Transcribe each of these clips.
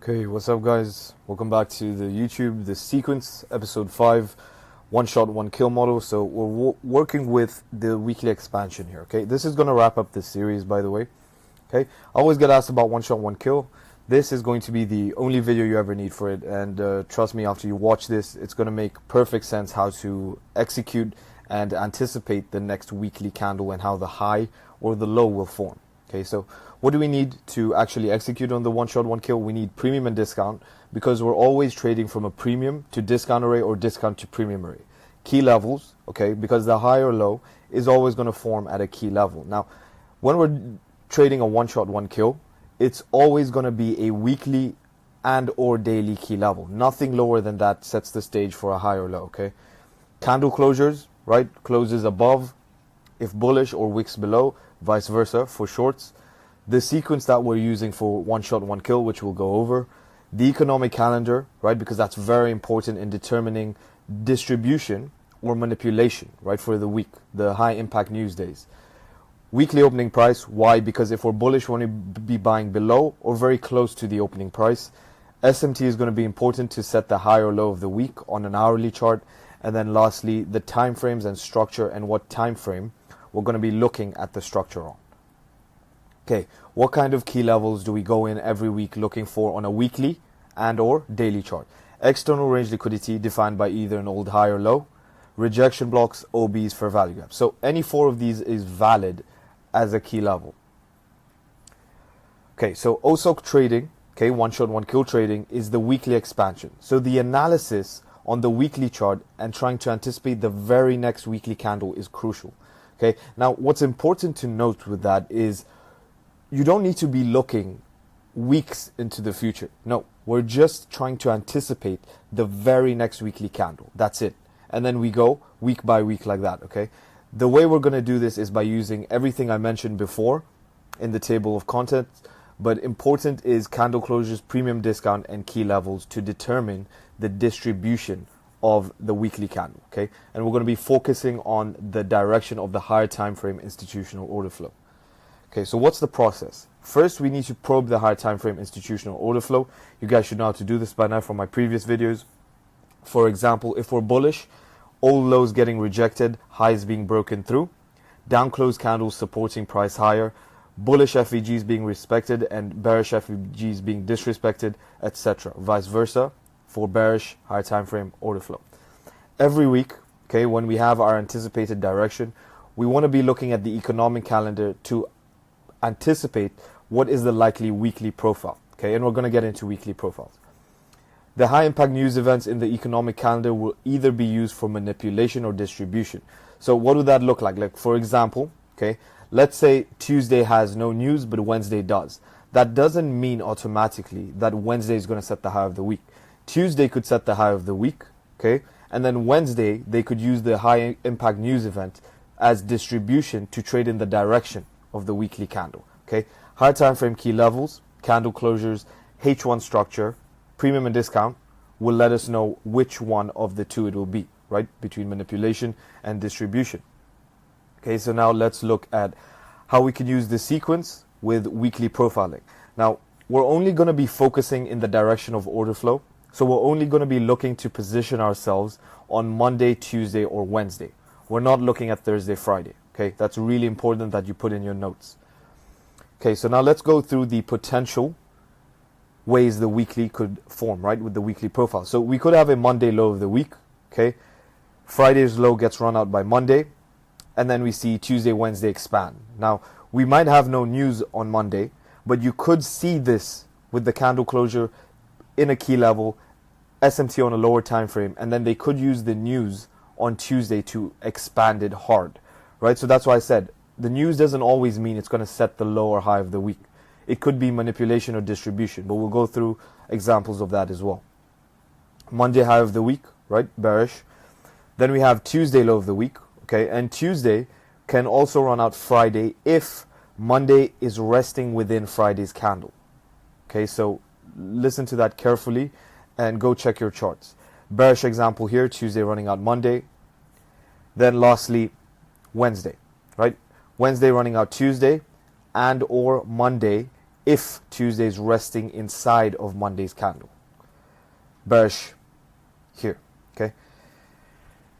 Okay, what's up guys? Welcome back to the YouTube, the sequence, episode 5, one shot, one kill model. So we're working with the weekly expansion here, okay? This is going to wrap up this series, by the way, okay? I always get asked about one shot, one kill. This is going to be the only video you ever need for it, and trust me, after you watch this, it's going to make perfect sense how to execute and anticipate the next weekly candle and how the high or the low will form. Okay, so what do we need to actually execute on the one shot, one kill? We need premium and discount, because we're always trading from a premium to discount array or discount to premium array. Key levels, okay, because the high or low is always going to form at a key level. Now, when we're trading a one shot, one kill, it's always going to be a weekly and or daily key level. Nothing lower than that sets the stage for a high or low, okay? Candle closures, right? Closes above, if bullish, or wicks below, vice versa for shorts. The sequence that we're using for one shot, one kill, which we'll go over. The economic calendar, right? Because that's very important in determining distribution or manipulation, right? For the week, the high impact news days. Weekly opening price. Why? Because if we're bullish, we want to be buying below or very close to the opening price. SMT is going to be important to set the high or low of the week on an hourly chart. And then lastly, the time frames and structure, and what time frame we're going to be looking at the structure on. Okay, what kind of key levels do we go in every week looking for on a weekly and or daily chart? External range liquidity defined by either an old high or low, rejection blocks, OBs, fair value gaps. So any four of these is valid as a key level. Okay, so OSOK trading, okay, one shot, one kill trading is the weekly expansion. So the analysis on the weekly chart and trying to anticipate the very next weekly candle is crucial. Okay, now what's important to note with that is you don't need to be looking weeks into the future. No, we're just trying to anticipate the very next weekly candle. That's it. And then we go week by week like that, okay? The way we're going to do this is by using everything I mentioned before in the table of contents, but important is candle closures, premium discount, and key levels to determine the distribution of the weekly candle, okay? And we're going to be focusing on the direction of the higher time frame institutional order flow. Okay, so what's the process? First, we need to probe the higher time frame institutional order flow. You guys should know how to do this by now from my previous videos. For example, if we're bullish, all lows getting rejected, highs being broken through, down close candles supporting price higher, bullish FVGs being respected and bearish FVGs being disrespected, etc. Vice versa for bearish higher time frame order flow. Every week, okay, when we have our anticipated direction, we want to be looking at the economic calendar to anticipate what is the likely weekly profile, okay? And we're going to get into weekly profiles. The high impact news events in the economic calendar will either be used for manipulation or distribution. So what would that look like? Like, for example, okay, let's say Tuesday has no news but Wednesday does. That doesn't mean automatically that Wednesday is going to set the high of the week. Tuesday could set the high of the week, okay? And then Wednesday they could use the high impact news event as distribution to trade in the direction of the weekly candle, okay? Higher time frame key levels, candle closures, H1 structure, premium and discount will let us know which one of the two it will be, right? Between manipulation and distribution. Okay, so now let's look at how we can use the sequence with weekly profiling. Now, we're only going to be focusing in the direction of order flow. So we're only going to be looking to position ourselves on Monday, Tuesday, or Wednesday. We're not looking at Thursday, Friday. Okay, that's really important that you put in your notes. Okay, so now let's go through the potential ways the weekly could form, right, with the weekly profile. So we could have a Monday low of the week, okay? Friday's low gets run out by Monday, and then we see Tuesday, Wednesday expand. Now, we might have no news on Monday, but you could see this with the candle closure in a key level, SMT on a lower time frame, and then they could use the news on Tuesday to expand it hard. Right, so that's why I said the news doesn't always mean it's going to set the low or high of the week. It could be manipulation or distribution, but we'll go through examples of that as well. Monday high of the week, right, bearish. Then we have Tuesday low of the week, okay, and Tuesday can also run out Friday if Monday is resting within Friday's candle. Okay, so listen to that carefully and go check your charts. Bearish example here, Tuesday running out Monday. Then lastly, Wednesday, right? Wednesday running out Tuesday and or Monday if Tuesday is resting inside of Monday's candle. Bearish here, okay?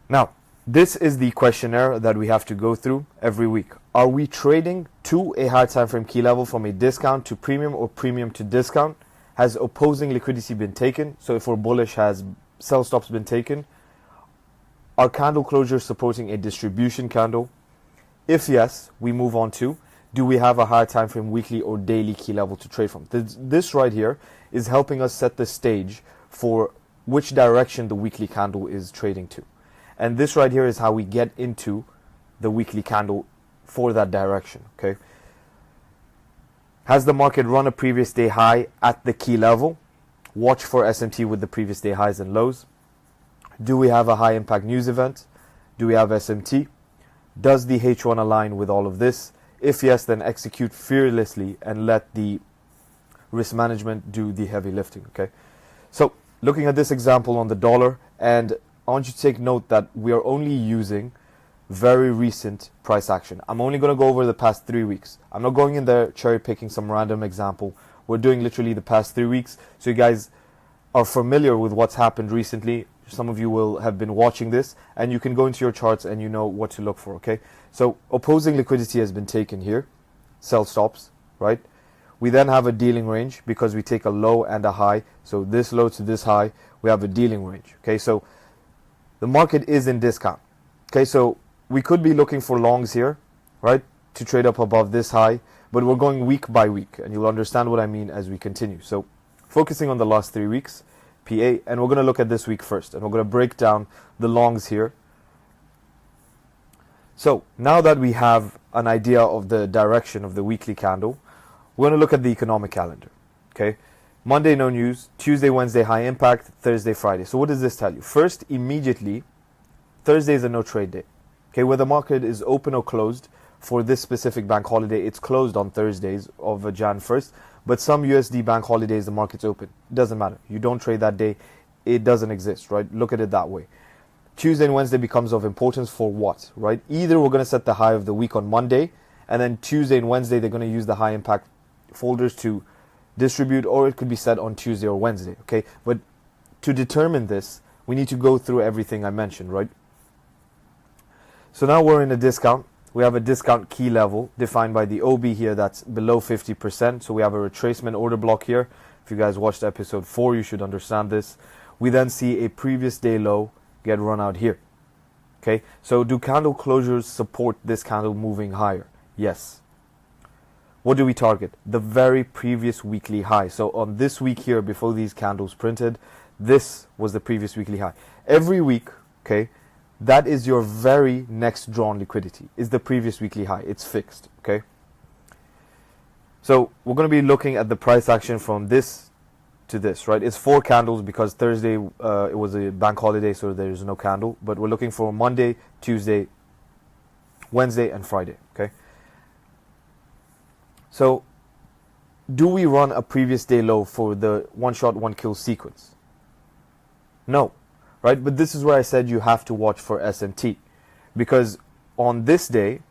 Now, this is the questionnaire that we have to go through every week. Are we trading to a higher time frame key level from a discount to premium or premium to discount? Has opposing liquidity been taken? So if we're bullish, has sell stops been taken? Are candle closures supporting a distribution candle? If yes, we move on to, do we have a higher time frame weekly or daily key level to trade from? This right here is helping us set the stage for which direction the weekly candle is trading to. And this right here is how we get into the weekly candle for that direction, okay? Has the market run a previous day high at the key level? Watch for SMT with the previous day highs and lows. Do we have a high impact news event? Do we have SMT? Does the H1 align with all of this? If yes, then execute fearlessly and let the risk management do the heavy lifting, okay? So looking at this example on the dollar, and I want you to take note that we are only using very recent price action. I'm only going to go over the past 3 weeks. I'm not going in there cherry picking some random example. We're doing literally the past 3 weeks, so you guys are familiar with what's happened recently. Some of you will have been watching this, and you can go into your charts and you know what to look for, okay? So opposing liquidity has been taken here, sell stops, right? We then have a dealing range because we take a low and a high. So this low to this high, we have a dealing range, okay? So the market is in discount, okay? So we could be looking for longs here, right, to trade up above this high, but we're going week by week, and you'll understand what I mean as we continue. So focusing on the last 3 weeks, PA, and we're going to look at this week first, and we're going to break down the longs here. So now that we have an idea of the direction of the weekly candle, we're going to look at the economic calendar, okay? Monday, no news. Tuesday, Wednesday, high impact. Thursday, Friday. So what does this tell you? First, immediately, Thursday is a no trade day. Okay, whether the market is open or closed for this specific bank holiday, it's closed on Thursdays of Jan 1st, but some USD bank holidays, the market's open. It doesn't matter. You don't trade that day. It doesn't exist, right? Look at it that way. Tuesday and Wednesday becomes of importance for what, right? Either we're going to set the high of the week on Monday, and then Tuesday and Wednesday, they're going to use the high impact folders to distribute, or it could be set on Tuesday or Wednesday, okay? But to determine this, we need to go through everything I mentioned, right? So now we're in a discount. We have a discount key level defined by the OB here that's below 50%. So we have a retracement order block here. If you guys watched episode 4, you should understand this. We then see a previous day low get run out here. Okay, so do candle closures support this candle moving higher? Yes. What do we target? The very previous weekly high. So on this week here, before these candles printed, this was the previous weekly high. Every week, okay, that is your very next drawn liquidity, is the previous weekly high. It's fixed, okay? So we're going to be looking at the price action from this to this, right? It's 4 candles because Thursday it was a bank holiday, so there's no candle. But we're looking for Monday, Tuesday, Wednesday, and Friday, okay? So do we run a previous day low for the one shot, one kill sequence? No. Right, but this is where I said you have to watch for SMT, because on this day,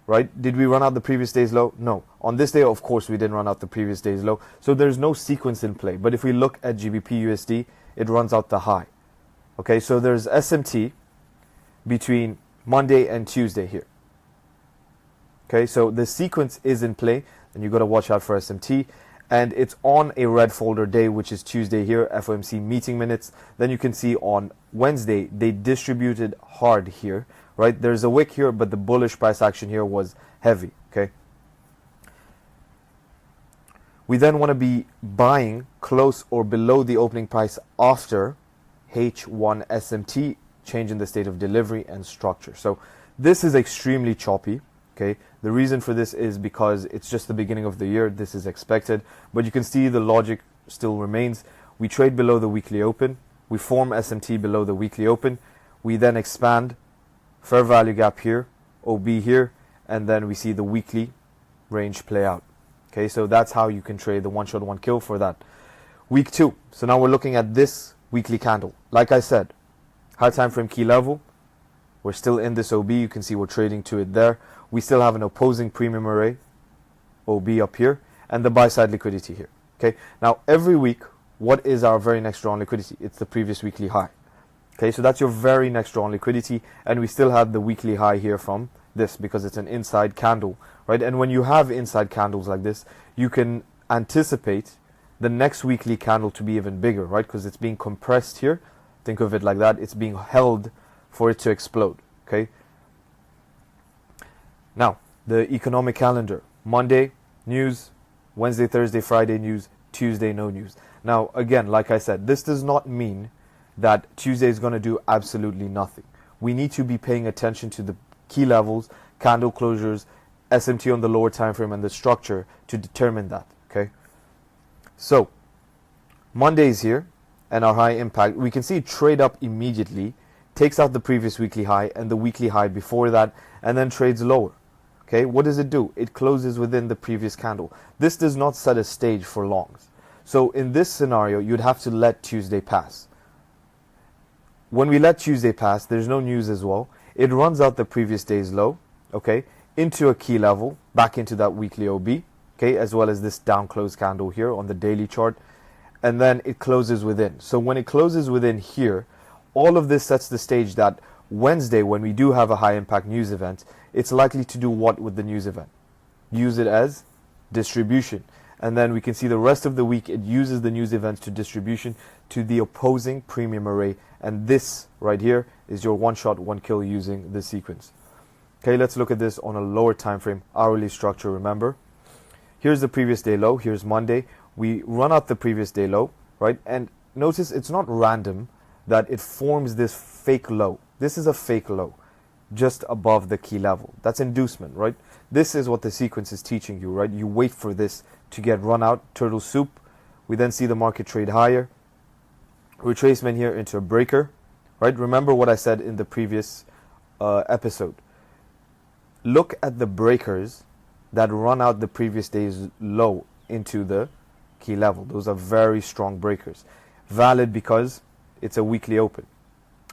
right, did we run out the previous day's low? No. On this day, of course, we didn't run out the previous day's low. So there's no sequence in play. But if we look at GBP USD, it runs out the high. Okay, so there's SMT between Monday and Tuesday here. Okay, so the sequence is in play, and you got to watch out for SMT. And it's on a red folder day, which is Tuesday here, FOMC meeting minutes. Then you can see on Wednesday, they distributed hard here, right? There's a wick here, but the bullish price action here was heavy, okay? We then want to be buying close or below the opening price after H1 SMT, change in the state of delivery and structure. So this is extremely choppy. Okay, the reason for this is because it's just the beginning of the year. This is expected, but you can see the logic still remains. We trade below the weekly open. We form SMT below the weekly open. We then expand fair value gap here, OB here, and then we see the weekly range play out. Okay, so that's how you can trade the one shot, one kill for that. Week 2. So now we're looking at this weekly candle. Like I said, high time frame key level. We're still in this OB. You can see we're trading to it there. We still have an opposing premium array, OB up here, and the buy side liquidity here. Okay, now every week, what is our very next draw on liquidity? It's the previous weekly high. Okay, so that's your very next draw on liquidity, and we still have the weekly high here from this because it's an inside candle, right? And when you have inside candles like this, you can anticipate the next weekly candle to be even bigger, right? Because it's being compressed here. Think of it like that. It's being held for it to explode, okay? Now, the economic calendar. Monday, news. Wednesday, Thursday, Friday, news. Tuesday, no news. Now, again, like I said, this does not mean that Tuesday is going to do absolutely nothing. We need to be paying attention to the key levels, candle closures, SMT on the lower time frame, and the structure to determine that, okay? So, Monday is here, and our high impact. We can see it trade up immediately, takes out the previous weekly high and the weekly high before that, and then trades lower. Okay, what does it do? It closes within the previous candle. This does not set a stage for longs. So in this scenario, you'd have to let Tuesday pass. When we let Tuesday pass, there's no news as well. It runs out the previous day's low, okay, into a key level, back into that weekly OB, okay, as well as this down close candle here on the daily chart, and then it closes within. So when it closes within here, all of this sets the stage that Wednesday, when we do have a high impact news event, it's likely to do what with the news event? Use it as distribution. And then we can see the rest of the week it uses the news events to distribution to the opposing premium array. And this right here is your one shot, one kill using this sequence. Okay, let's look at this on a lower time frame, hourly structure, remember. Here's the previous day low, here's Monday. We run out the previous day low, right? And notice it's not random that it forms this fake low. This is a fake low just above the key level. That's inducement, right? This is what the sequence is teaching you, right? You wait for this to get run out, turtle soup. We then see the market trade higher. Retracement here into a breaker, right? Remember what I said in the previous episode. Look at the breakers that run out the previous day's low into the key level. Those are very strong breakers. Valid because it's a weekly open,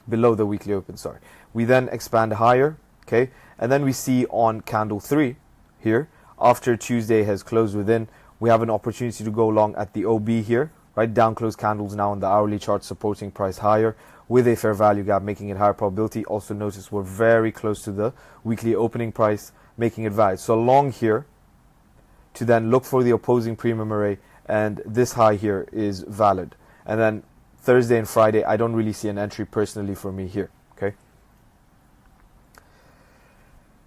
below the weekly open, sorry. We then expand higher, okay? And then we see on candle 3 here, after Tuesday has closed within, we have an opportunity to go long at the OB here, right? Down close candles now on the hourly chart supporting price higher with a fair value gap, making it higher probability. Also notice we're very close to the weekly opening price, making it valid. So long here to then look for the opposing premium array, and this high here is valid. And then Thursday and Friday, I don't really see an entry personally for me here, okay?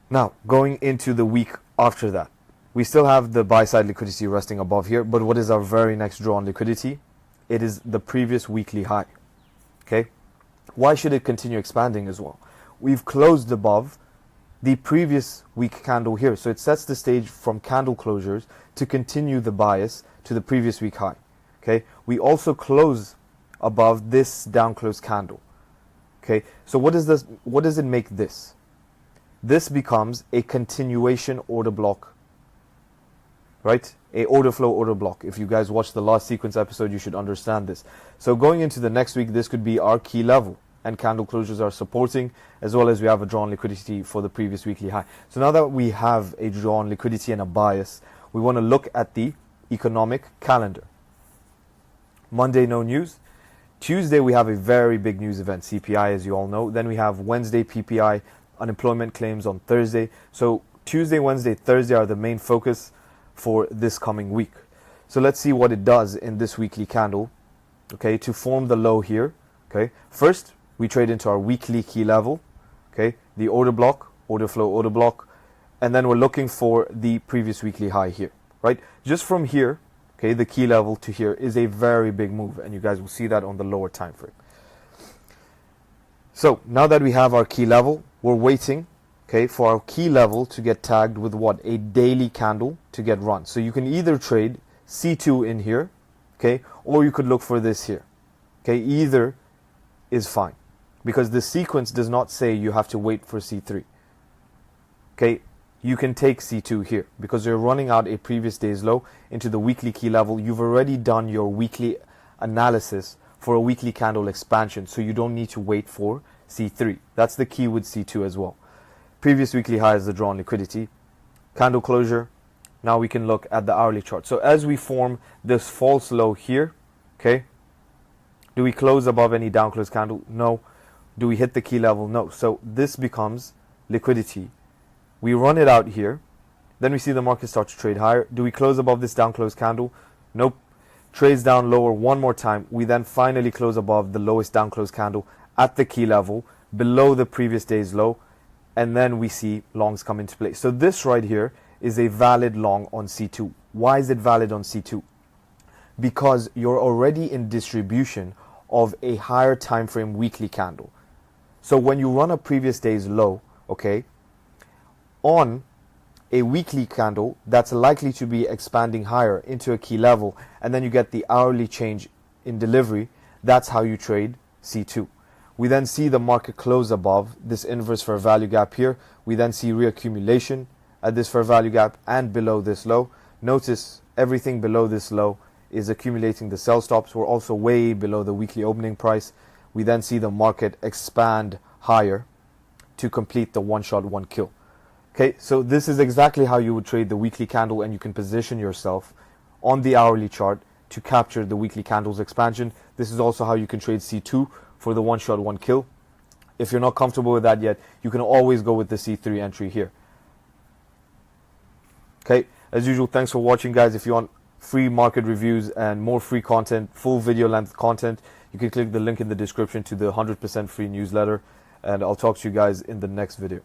Now, going into the week after that, we still have the buy side liquidity resting above here, but what is our very next draw on liquidity? It is the previous weekly high, okay? Why should it continue expanding as well? We've closed above the previous week candle here, so it sets the stage from candle closures to continue the bias to the previous week high, okay? We also close above this down close candle, okay? So what does it make this? This becomes a continuation order block, right? A order flow order block. If you guys watched the last sequence episode, you should understand this. So going into the next week, this could be our key level, and candle closures are supporting, as well as we have a draw on liquidity for the previous weekly high. So now that we have a draw on liquidity and a bias, we want to look at the economic calendar. Monday, no news. Tuesday, we have a very big news event, CPI, as you all know. Then we have Wednesday, PPI, unemployment claims on Thursday. So Tuesday, Wednesday, Thursday are the main focus for this coming week. So let's see what it does in this weekly candle, okay, to form the low here, okay. First, we trade into our weekly key level, okay, the order block, order flow, order block, and then we're looking for the previous weekly high here, right? Just from here, okay, the key level to here is a very big move, and you guys will see that on the lower time frame. So now that we have our key level, we're waiting, okay, for our key level to get tagged with what? A daily candle to get run. So you can either trade C2 in here, okay, or you could look for this here, okay. Either is fine, because the sequence does not say you have to wait for C3, okay. You can take C2 here because you're running out a previous day's low into the weekly key level. You've already done your weekly analysis for a weekly candle expansion, so you don't need to wait for C3. That's the key with C2 as well. Previous weekly high is the draw on liquidity. Candle closure, Now we can look at the hourly chart. So as we form this false low here, okay, do we close above any down close candle? No. Do we hit the key level? No. So this becomes liquidity. We run it out here. Then we see the market start to trade higher. Do we close above this down close candle? Nope. Trades down lower one more time. We then finally close above the lowest down close candle at the key level, below the previous day's low. And then we see longs come into play. So this right here is a valid long on C2. Why is it valid on C2? Because you're already in distribution of a higher time frame weekly candle. So when you run a previous day's low, okay, on a weekly candle that's likely to be expanding higher into a key level, and then you get the hourly change in delivery, that's how you trade C2. We then see the market close above this inverse fair value gap here. We then see reaccumulation at this fair value gap and below this low. Notice everything below this low is accumulating the sell stops. We're also way below the weekly opening price. We then see the market expand higher to complete the one shot, one kill. Okay, so this is exactly how you would trade the weekly candle, and you can position yourself on the hourly chart to capture the weekly candle's expansion. This is also how you can trade C2 for the one shot, one kill. If you're not comfortable with that yet, you can always go with the C3 entry here. Okay, as usual, thanks for watching, guys. If you want free market reviews and more free content, full video length content, you can click the link in the description to the 100% free newsletter, and I'll talk to you guys in the next video.